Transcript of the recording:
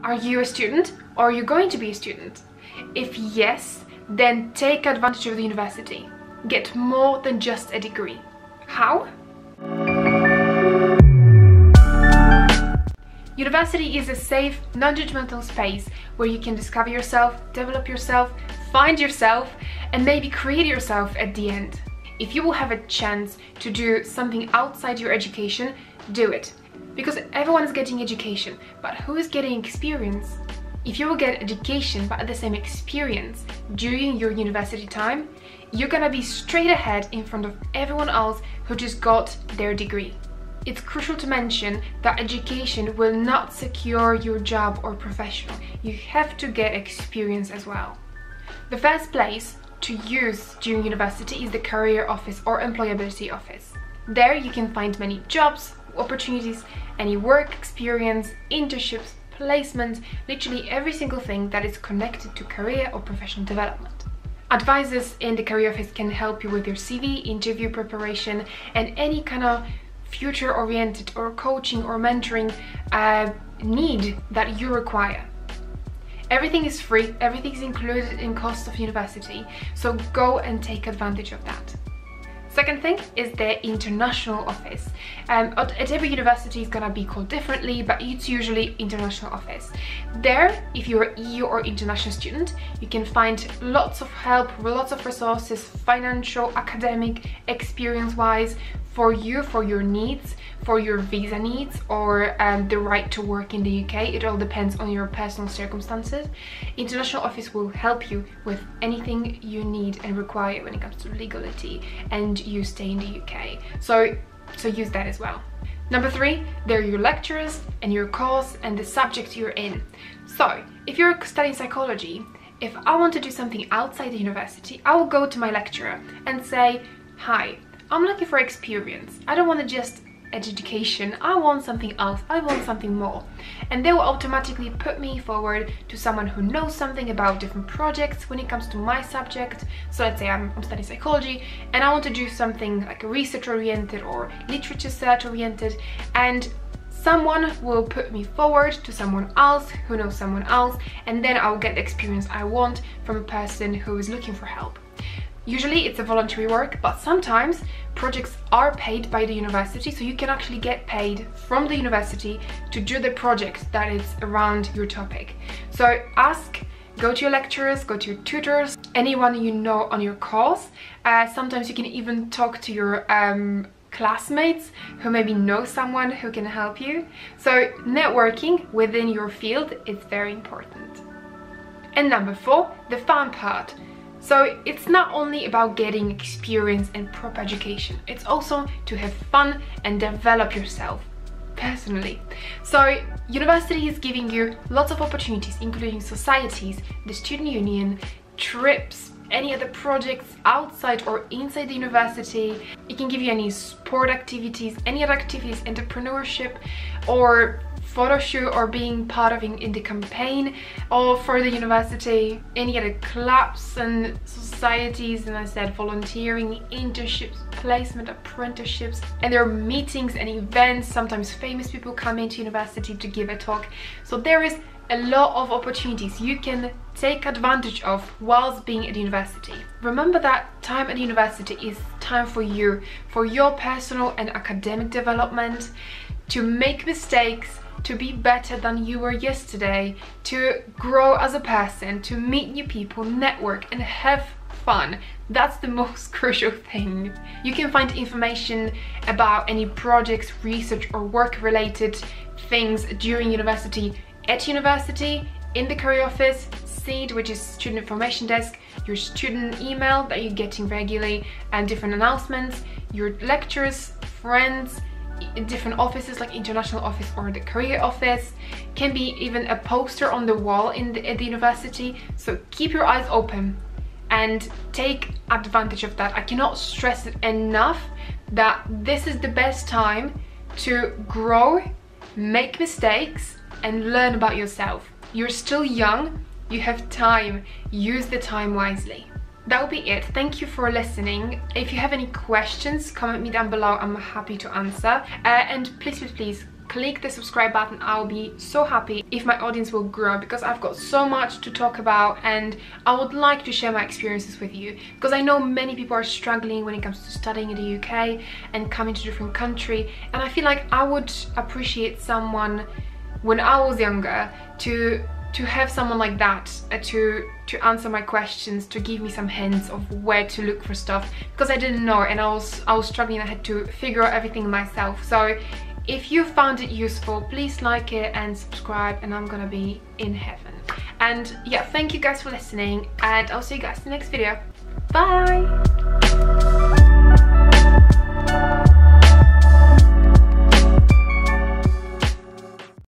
Are you a student or are you going to be a student? If yes, then take advantage of the university. Get more than just a degree. How? University is a safe, non-judgmental space where you can discover yourself, develop yourself, find yourself, and maybe create yourself at the end. If you will have a chance to do something outside your education, do it. Because everyone is getting education, but who is getting experience? If you will get education but at the same experience during your university time, you're gonna be straight ahead in front of everyone else who just got their degree. It's crucial to mention that education will not secure your job or profession. You have to get experience as well. The first place to use during university is the career office or employability office. There you can find many jobs, opportunities, any work experience, internships, placements, literally every single thing that is connected to career or professional development. Advisors in the career office can help you with your CV, interview preparation, and any kind of future-oriented or coaching or mentoring need that you require. Everything is free, everything is included in cost of university, so go and take advantage of that. Second thing is the international office. At every university it's gonna be called differently, but it's usually international office. There, if you're an EU or international student, you can find lots of help, lots of resources, financial, academic, experience-wise, for you, for your needs, for your visa needs, or the right to work in the UK. It all depends on your personal circumstances. International office will help you with anything you need and require when it comes to legality and you stay in the UK. So use that as well. Number 3, they're your lecturers and your course and the subject you're in. So if you're studying psychology, if I want to do something outside the university, I will go to my lecturer and say, hi, I'm looking for experience. I don't want to just education. I want something else. I want something more. And they will automatically put me forward to someone who knows something about different projects when it comes to my subject. So let's say I'm studying psychology and I want to do something like research oriented or literature search oriented, and someone will put me forward to someone else who knows someone else, and then I'll get the experience I want from a person who is looking for help. Usually it's a voluntary work, but sometimes projects are paid by the university, so you can actually get paid from the university to do the project that is around your topic. So go to your lecturers, go to your tutors, anyone you know on your course. Sometimes you can even talk to your classmates who maybe know someone who can help you. So networking within your field is very important. And number 4, the fun part. So it's not only about getting experience and proper education, it's also to have fun and develop yourself personally. So university is giving you lots of opportunities, including societies, the student union, trips, any other projects outside or inside the university. It can give you any sport activities, any other activities, entrepreneurship, or photo shoot, or being part of in the campaign or for the university, any other clubs and societies, and I said volunteering, internships, placement, apprenticeships, and there are meetings and events. Sometimes famous people come into university to give a talk. So there is a lot of opportunities you can take advantage of whilst being at university. Remember that time at university is time for you, for your personal and academic development, to make mistakes, to be better than you were yesterday, to grow as a person, to meet new people, network, and have fun. That's the most crucial thing. You can find information about any projects, research, or work-related things during university at university, in the career office, SID, which is Student Information Desk, your student email that you're getting regularly, and different announcements, your lectures, friends, different offices like international office or the career office, can be even a poster on the wall at the university. So keep your eyes open and take advantage of that. I cannot stress it enough that this is the best time to grow, make mistakes, and learn about yourself. You're still young, you have time, use the time wisely. That will be it. Thank you for listening. If you have any questions, comment me down below. I'm happy to answer. And please click the subscribe button. I'll be so happy if my audience will grow, because I've got so much to talk about and I would like to share my experiences with you, because I know many people are struggling when it comes to studying in the UK and coming to a different country, and I feel like I would appreciate someone when I was younger to have someone like that to answer my questions, to give me some hints of where to look for stuff, because I didn't know and I was struggling. I had to figure out everything myself. So if you found it useful, please like it and subscribe, and I'm gonna be in heaven. And yeah, thank you guys for listening, and I'll see you guys in the next video. Bye!